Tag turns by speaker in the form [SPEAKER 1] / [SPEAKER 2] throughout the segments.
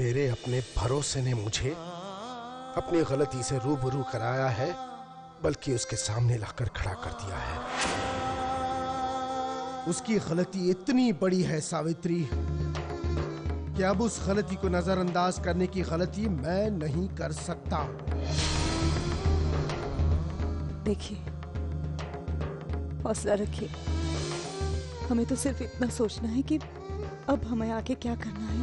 [SPEAKER 1] मेरे अपने भरोसे ने मुझे अपनी गलती से रूबरू कराया है, बल्कि उसके सामने लाकर खड़ा कर दिया है। उसकी गलती इतनी बड़ी है सावित्री कि अब उस गलती को नजरअंदाज करने की गलती मैं नहीं कर सकता।
[SPEAKER 2] देखिए, हौसला रखिए। हमें तो सिर्फ इतना सोचना है कि अब हमें आगे क्या करना है।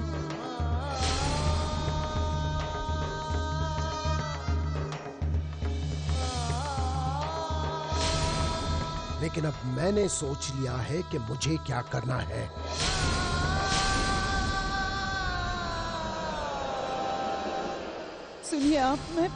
[SPEAKER 1] लेकिन अब मैंने सोच लिया है कि मुझे क्या करना है।
[SPEAKER 2] सुनिए आप, मैं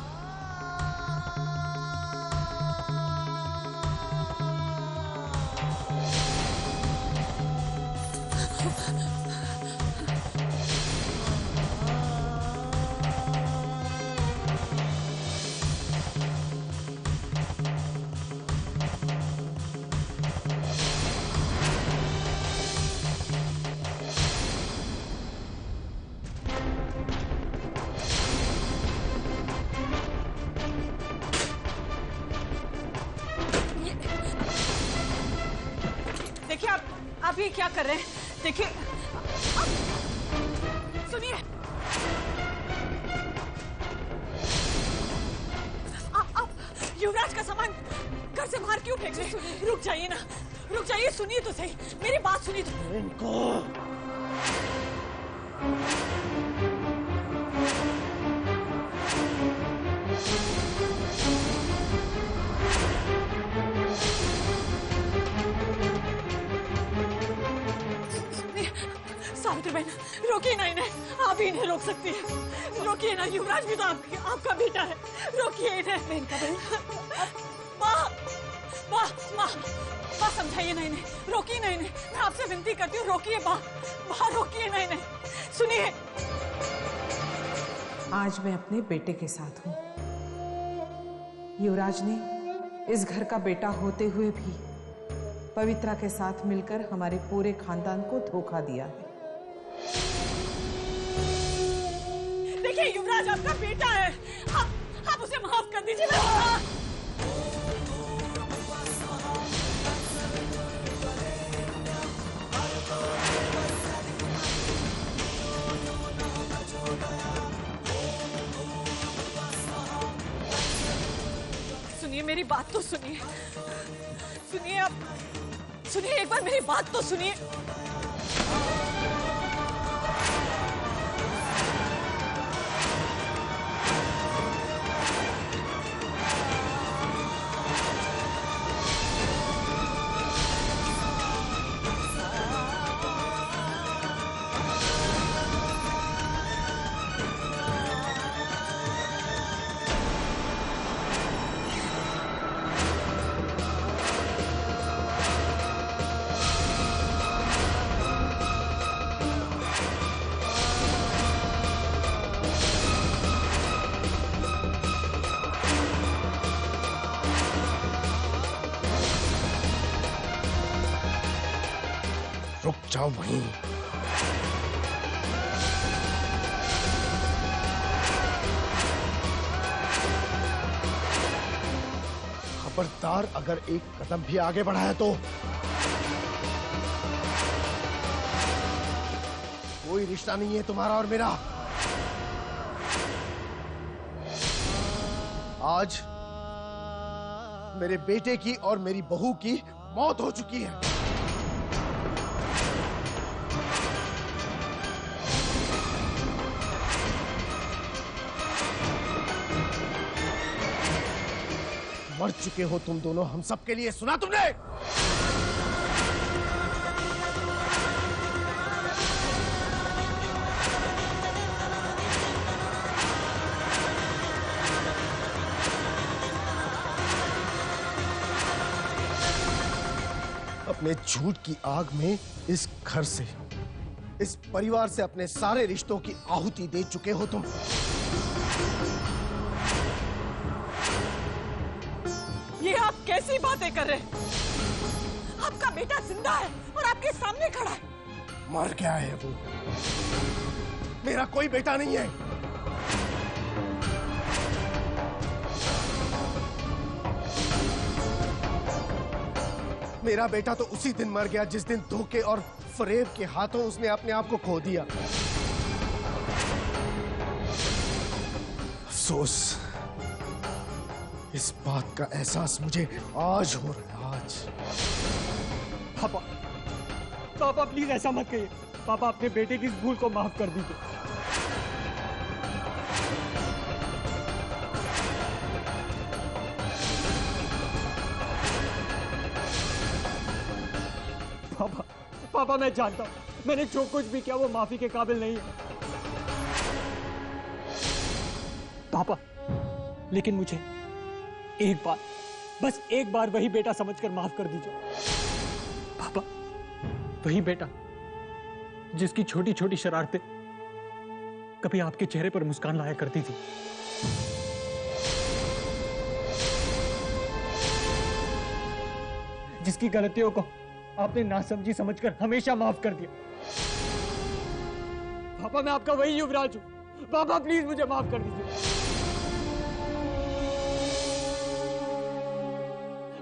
[SPEAKER 3] देखिए आप ये क्या कर रहे हैं? देखिए सुनिए, आप युवराज का सामान घर से बाहर क्यों फेंक रहे हैं? रुक जाइए ना, रुक जाइए, सुनिए तो सही, मेरी बात सुनिए तो।
[SPEAKER 1] इनको
[SPEAKER 3] सावित्री बहन, रोकिए ना इन्हें, आप ही इन्हें रोक सकती है। रोकिए ना, युवराज भी तो आपका बेटा है, रोकिए इन्हें। माँ समझाइए ना इन्हें, रोकिए ना इन्हें, मैं आपसे विनती करती हूँ, रोकिए माँ, रोकिए ना इन्हें, सुनिए।
[SPEAKER 4] आज मैं अपने बेटे के साथ हूँ। युवराज ने इस घर का बेटा होते हुए भी पवित्रा के साथ मिलकर हमारे पूरे खानदान को धोखा दिया है।
[SPEAKER 3] देखिए, युवराज आपका बेटा है, आप उसे माफ कर दीजिए ना। सुनिए, मेरी बात तो सुनिए, आप सुनिए, एक बार मेरी बात तो सुनिए।
[SPEAKER 1] रुक जाओ वहीं। खबरदार, अगर एक कदम भी आगे बढ़ा है तो कोई रिश्ता नहीं है तुम्हारा और मेरा। आज मेरे बेटे की और मेरी बहू की मौत हो चुकी है। मर चुके हो तुम दोनों हम सब के लिए, सुना तुमने? अपने झूठ की आग में इस घर से, इस परिवार से अपने सारे रिश्तों की आहुति दे चुके हो तुम।
[SPEAKER 3] ये आप कैसी बातें कर रहे हैं? आपका बेटा जिंदा है और आपके सामने खड़ा है।
[SPEAKER 1] मर गया है वो, मेरा कोई बेटा नहीं है। मेरा बेटा तो उसी दिन मर गया जिस दिन धोखे और फरेब के हाथों उसने अपने आप को खो दिया। अफसोस, इस बात का एहसास मुझे आज हो रहा है। आज
[SPEAKER 5] पापा प्लीज ऐसा मत कहिए। पापा अपने बेटे की इस भूल को माफ कर दीजिए। पापा मैं जानता हूं मैंने जो कुछ भी किया वो माफी के काबिल नहीं है पापा, लेकिन मुझे एक बार, बस एक बार वही बेटा समझकर माफ कर दीजिए पापा। वही बेटा जिसकी छोटी छोटी शरारतें कभी आपके चेहरे पर मुस्कान लाया करती थी। जिसकी गलतियों को आपने नासमझी समझकर हमेशा माफ कर दिया। पापा मैं आपका वही युवराज हूं। पापा प्लीज मुझे माफ कर दीजिए।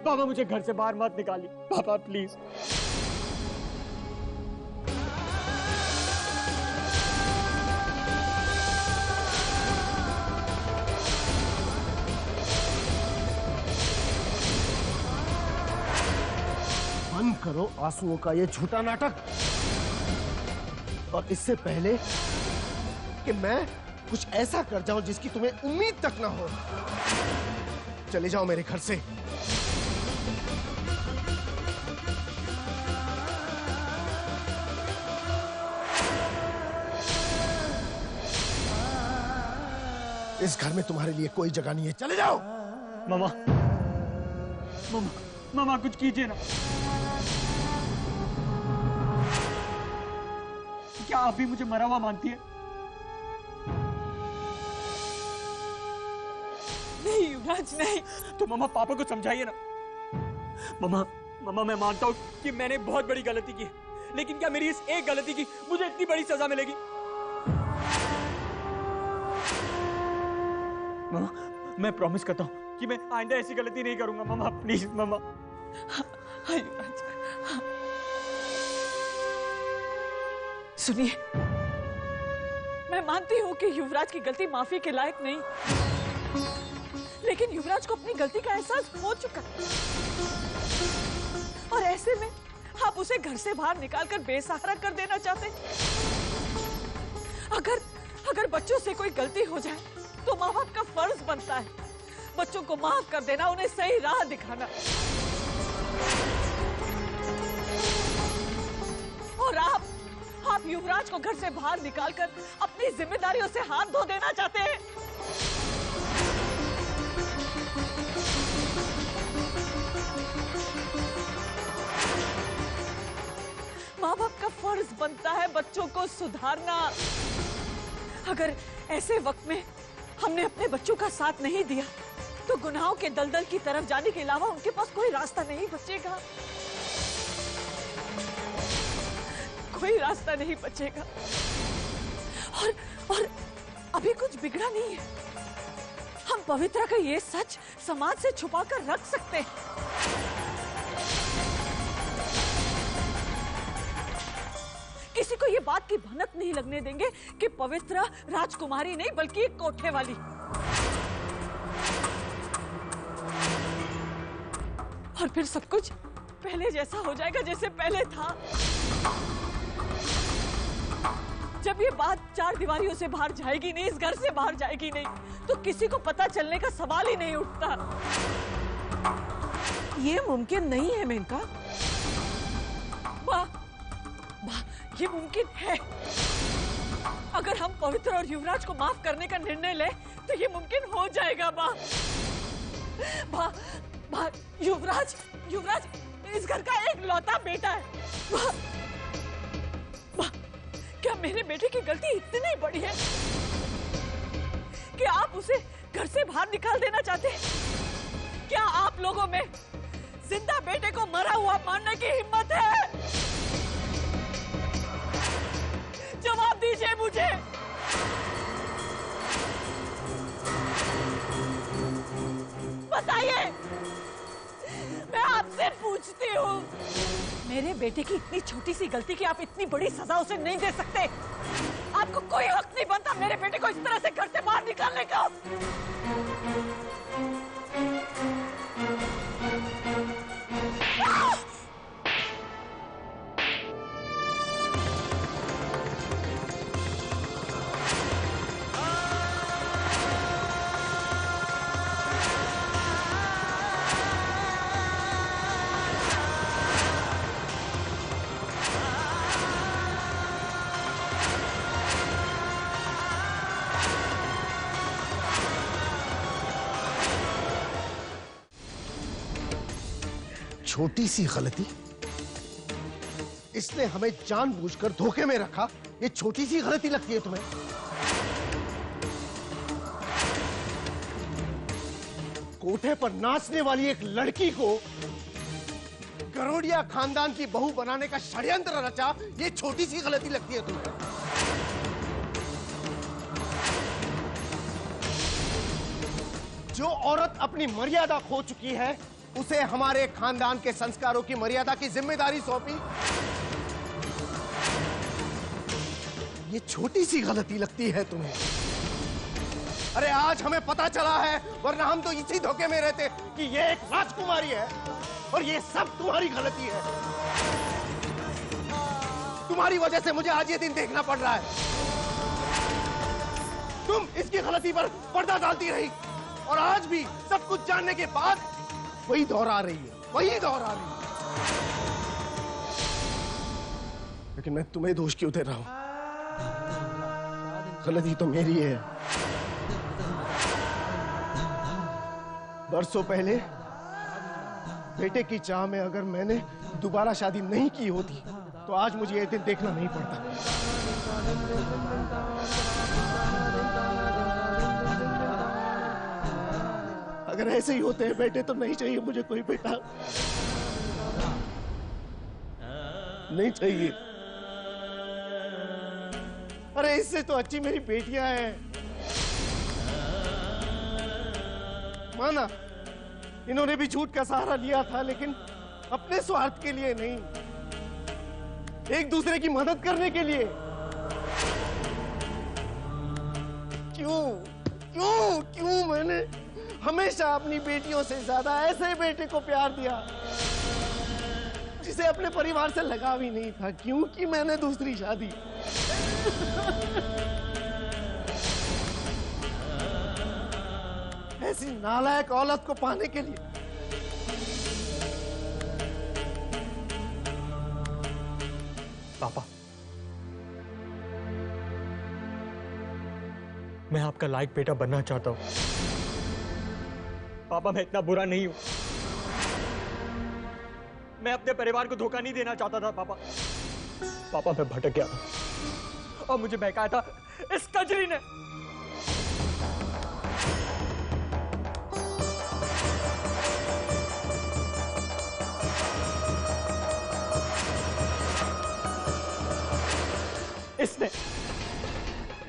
[SPEAKER 5] पापा मुझे घर से बाहर मत निकालिए पापा प्लीज।
[SPEAKER 1] बंद करो आंसुओं का ये झूठा नाटक। और इससे पहले कि मैं कुछ ऐसा कर जाऊं जिसकी तुम्हें उम्मीद तक ना हो, चले जाओ मेरे घर से। इस घर में तुम्हारे लिए कोई जगह नहीं है, चले जाओ।
[SPEAKER 5] मामा मामा मामा कुछ कीजिए ना। क्या आप भी मुझे मरा हुआ मानती है?
[SPEAKER 3] नहीं युवराज नहीं।
[SPEAKER 5] तो मामा पापा को समझाइए ना। मामा मामा मैं मानता हूं कि मैंने बहुत बड़ी गलती की है, लेकिन क्या मेरी इस एक गलती की मुझे इतनी बड़ी सजा मिलेगी? मामा मैं प्रॉमिस करता हूं कि मैं आइंदा ऐसी गलती नहीं करूंगा। मामा प्लीज मामा।
[SPEAKER 3] हाँ युवराज, हाँ। सुनिए, मैं मानती हूं कि युवराज की गलती माफी के लायक नहीं, लेकिन युवराज को अपनी गलती का एहसास हो चुका है और ऐसे में आप उसे घर से बाहर निकालकर बेसहारा कर देना चाहते हैं। अगर बच्चों से कोई गलती हो जाए तो माँ बाप का फर्ज बनता है बच्चों को माफ कर देना, उन्हें सही राह दिखाना। और आप युवराज को घर से बाहर निकालकर अपनी जिम्मेदारियों से हाथ धो देना चाहते हैं। माँ बाप का फर्ज बनता है बच्चों को सुधारना। अगर ऐसे वक्त में हमने अपने बच्चों का साथ नहीं दिया तो गुनाहों के दलदल की तरफ जाने के अलावा उनके पास कोई रास्ता नहीं बचेगा, कोई रास्ता नहीं बचेगा। और अभी कुछ बिगड़ा नहीं है। हम पवित्रा का ये सच समाज से छुपा कर रख सकते हैं। किसी को ये बात की भनक नहीं लगने देंगे कि पवित्रा राजकुमारी नहीं बल्कि एक कोठे वाली। और फिर सब कुछ पहले जैसा हो जाएगा जैसे पहले था। जब ये बात चार दीवारियों से बाहर जाएगी नहीं, इस घर से बाहर जाएगी नहीं, तो किसी को पता चलने का सवाल ही नहीं उठता।
[SPEAKER 6] ये मुमकिन नहीं है मेनका।
[SPEAKER 3] वाह, ये मुमकिन है। अगर हम पवित्र और युवराज को माफ करने का निर्णय लें तो ये मुमकिन हो जाएगा। युवराज इस घर का एक लौता बेटा है। क्या मेरे बेटे की गलती इतनी बड़ी है कि आप उसे घर से बाहर निकाल देना चाहते हैं? क्या आप लोगों में जिंदा बेटे को मरा हुआ मानने की हिम्मत है? जवाब दीजिए मुझे। बताइए, मैं आपसे पूछती हूँ। मेरे बेटे की इतनी छोटी सी गलती की आप इतनी बड़ी सजा उसे नहीं दे सकते। आपको कोई हक नहीं बनता मेरे बेटे को इस तरह से घर से बाहर निकालने का।
[SPEAKER 1] छोटी सी गलती, इसने हमें जानबूझकर धोखे में रखा। ये छोटी सी गलती लगती है तुम्हें? कोठे पर नाचने वाली एक लड़की को गरोडिया खानदान की बहू बनाने का षड्यंत्र रचा, ये छोटी सी गलती लगती है तुम्हें? जो औरत अपनी मर्यादा खो चुकी है, उसे हमारे खानदान के संस्कारों की मर्यादा की जिम्मेदारी सौंपी, ये छोटी सी गलती लगती है तुम्हें? अरे आज हमें पता चला है, वरना हम तो इसी धोखे में रहते कि ये एक राजकुमारी है और ये सब तुम्हारी गलती है। तुम्हारी वजह से मुझे आज ये दिन देखना पड़ रहा है। तुम इसकी गलती पर पर्दा डालती रही और आज भी सब कुछ जानने के बाद वही दोहरा रही है, वही दोहरा रही है। लेकिन मैं तुम्हें दोष क्यों दे रहा हूं? गलती तो मेरी है। बरसों पहले बेटे की चाह में अगर मैंने दोबारा शादी नहीं की होती तो आज मुझे ये दिन देखना नहीं पड़ता। अगर ऐसे ही होते हैं बेटे तो नहीं चाहिए मुझे कोई बेटा, नहीं चाहिए। अरे इससे तो अच्छी मेरी बेटियां हैं। माना इन्होंने भी झूठ का सहारा लिया था, लेकिन अपने स्वार्थ के लिए नहीं, एक दूसरे की मदद करने के लिए। क्यों क्यों क्यों मैंने हमेशा अपनी बेटियों से ज्यादा ऐसे बेटे को प्यार दिया जिसे अपने परिवार से लगाव ही नहीं था? क्योंकि मैंने दूसरी शादी। ऐसी नालायक औलत को पाने के लिए।
[SPEAKER 5] पापा, मैं आपका लायक बेटा बनना चाहता हूं। पापा, मैं इतना बुरा नहीं हूं। मैं अपने परिवार को धोखा नहीं देना चाहता था पापा। पापा, मैं भटक गया था और मुझे बहकाया था इस कजरी ने।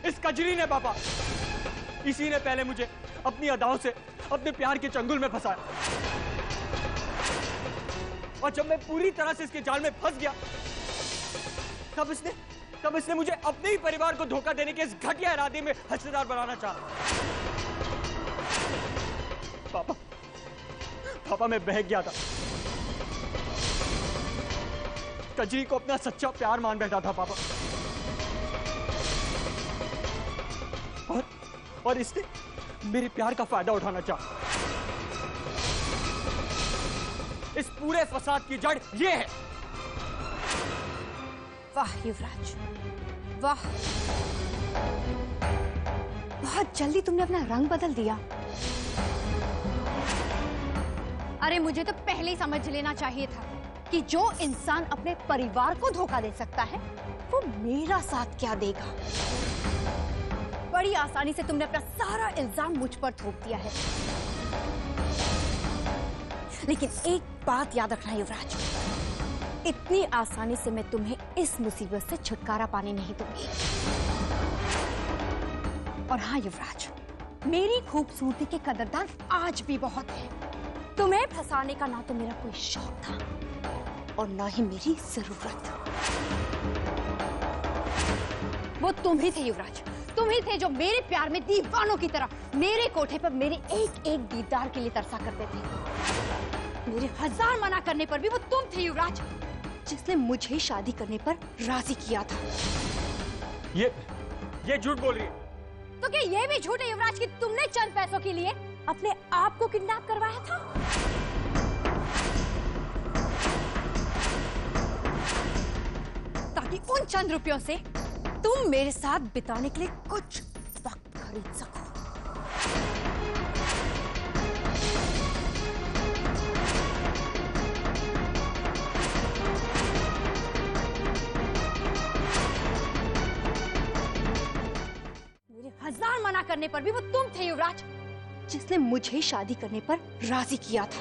[SPEAKER 5] इस कजरी ने पापा, इसी ने पहले मुझे अपनी अदाओं से अपने प्यार के चंगुल में फंसाया, और जब मैं पूरी तरह से इसके जाल में फंस गया तब इसने मुझे अपने ही परिवार को धोखा देने के इस घटिया इरादे में हिस्सेदार बनाना चाहा। पापा, मैं बहक गया था। कजरी को अपना सच्चा प्यार मान बैठा था पापा, और इसने मेरे प्यार का फायदा उठाना चाहा। इस पूरे फसाद की जड़ ये है।
[SPEAKER 7] वाह युवराज, वाह, बहुत जल्दी तुमने अपना रंग बदल दिया। अरे मुझे तो पहले ही समझ लेना चाहिए था कि जो इंसान अपने परिवार को धोखा दे सकता है वो मेरा साथ क्या देगा। बड़ी आसानी से तुमने अपना सारा इल्जाम मुझ पर थोप दिया है। लेकिन एक बात याद रखना युवराज, इतनी आसानी से मैं तुम्हें इस मुसीबत से छुटकारा पाने नहीं दूंगी। और हाँ युवराज, मेरी खूबसूरती के कदरदान आज भी बहुत हैं। तुम्हें फंसाने का ना तो मेरा कोई शौक था और ना ही मेरी जरूरत। वो तुम ही थे युवराज, तुम ही थे जो मेरे प्यार में दीवानों की तरह मेरे कोठे पर मेरे एक एक दीदार के लिए तरसा करते थे। मेरे 1000 मना करने पर भी वो तुम थे युवराज, जिसने मुझे शादी करने पर राजी किया था।
[SPEAKER 5] ये झूठ बोल रही है।
[SPEAKER 7] तो क्या ये भी झूठ है युवराज कि तुमने चंद पैसों के लिए अपने आप को किडनैप करवाया था? ताकि उन चंद रुपयों से तुम मेरे साथ बिताने के लिए कुछ वक्त खरीद सको। मेरे 1000 मना करने पर भी वो तुम थे युवराज, जिसने मुझे शादी करने पर राजी किया था।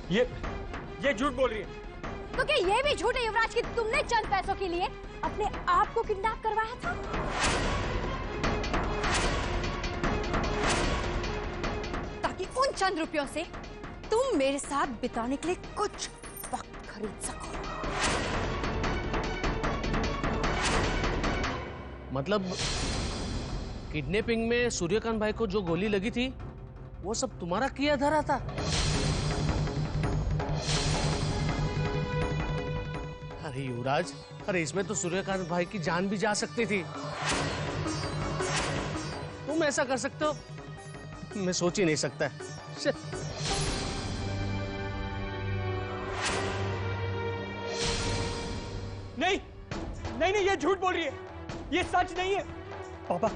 [SPEAKER 5] ये झूठ बोल रही है।
[SPEAKER 7] तो क्या ये भी झूठ है युवराज कि तुमने चंद पैसों के लिए अपने आप को किडनैप करवाया था? ताकि उन चंद रुपयों से तुम मेरे साथ बिताने के लिए कुछ वक्त खरीद सको।
[SPEAKER 8] मतलब किडनैपिंग में सूर्यकांत भाई को जो गोली लगी थी वो सब तुम्हारा किया धरा था? अरे युवराज, अरे इसमें तो सूर्यकांत भाई की जान भी जा सकती थी। तुम ऐसा कर सकते हो? मैं सोच ही नहीं सकता।
[SPEAKER 5] नहीं, ये झूठ बोल रही है। ये सच नहीं है। पापा,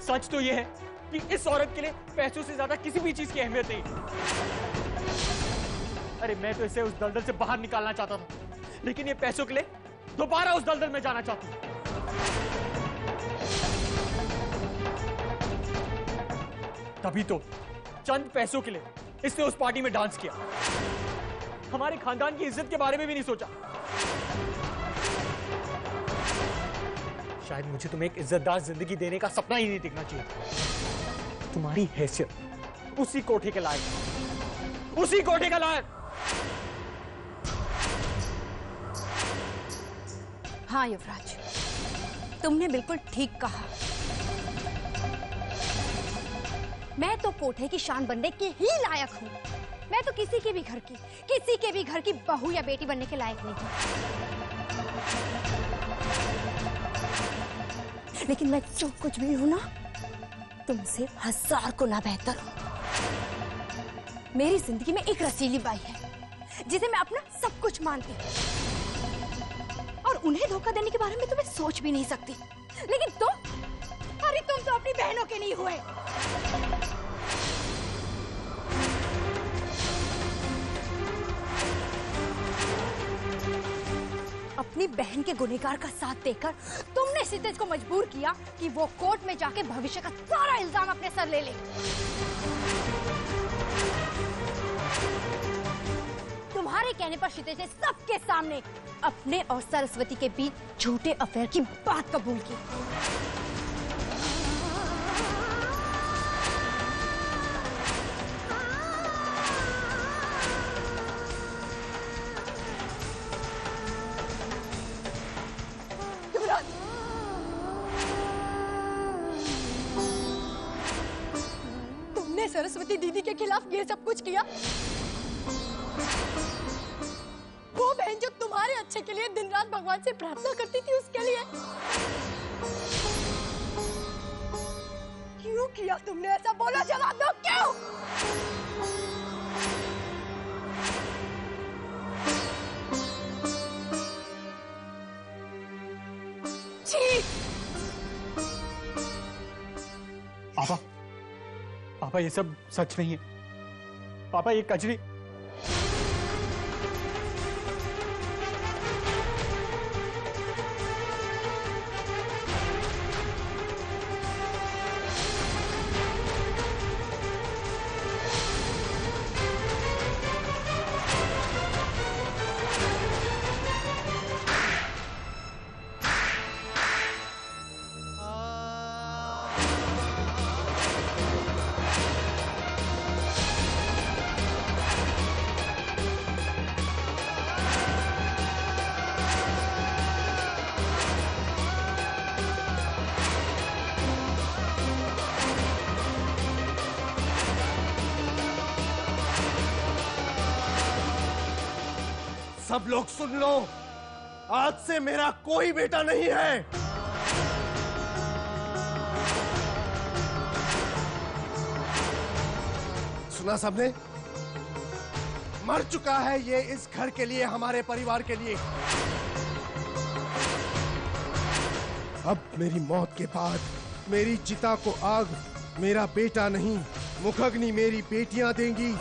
[SPEAKER 5] सच तो ये है कि इस औरत के लिए पैसों से ज्यादा किसी भी चीज की अहमियत नहीं। अरे मैं तो इसे उस दलदल से बाहर निकालना चाहता था, लेकिन ये पैसों के लिए दोबारा उस दलदल में जाना चाहती हूँ। तभी तो चंद पैसों के लिए इसने उस पार्टी में डांस किया, हमारे खानदान की इज्जत के बारे में भी नहीं सोचा। शायद मुझे तुम्हें एक इज्जतदार जिंदगी देने का सपना ही नहीं देखना चाहिए। तुम्हारी हैसियत उसी कोठे के लायक, उसी कोठे का लायक।
[SPEAKER 7] हाँ युवराज, तुमने बिल्कुल ठीक कहा। मैं तो कोठे की शान बनने के ही लायक हूँ। मैं तो किसी के भी घर की बहू या बेटी बनने के लायक नहीं हूँ। लेकिन मैं जो कुछ भी हूं ना, तुमसे 1000 गुना बेहतर हूं। मेरी जिंदगी में एक रसीली बाई है जिसे मैं अपना सब कुछ मानती हूँ, और उन्हें धोखा देने के बारे में तो मैं सोच भी नहीं सकती। लेकिन अरे तुम तो अपनी बहनों के नहीं हुए। अपनी बहन के गुनहगार का साथ देकर तुमने क्षितिज को मजबूर किया कि वो कोर्ट में जाके भविष्य का सारा इल्जाम अपने सर ले ले। तुम्हारे कहने पर क्षितिज ने सबके सामने अपने और सरस्वती के बीच झूठे अफेयर की बात कबूल की। सरस्वती दीदी के खिलाफ ये सब कुछ किया। वो बहन जो तुम्हारे अच्छे के लिए दिन रात भगवान से प्रार्थना करती थी, उसके लिए क्यों किया तुमने ऐसा? बोलो, जवाब दो, क्यों?
[SPEAKER 5] पापा ये सब सच नहीं है। पापा ये कजरी
[SPEAKER 1] सब लोग सुन लो, आज से मेरा कोई बेटा नहीं है। सुना सबने? मर चुका है ये इस घर के लिए, हमारे परिवार के लिए। अब मेरी मौत के बाद मेरी चिता को आग मेरा बेटा नहीं, मुखग्नि मेरी बेटियां देंगी।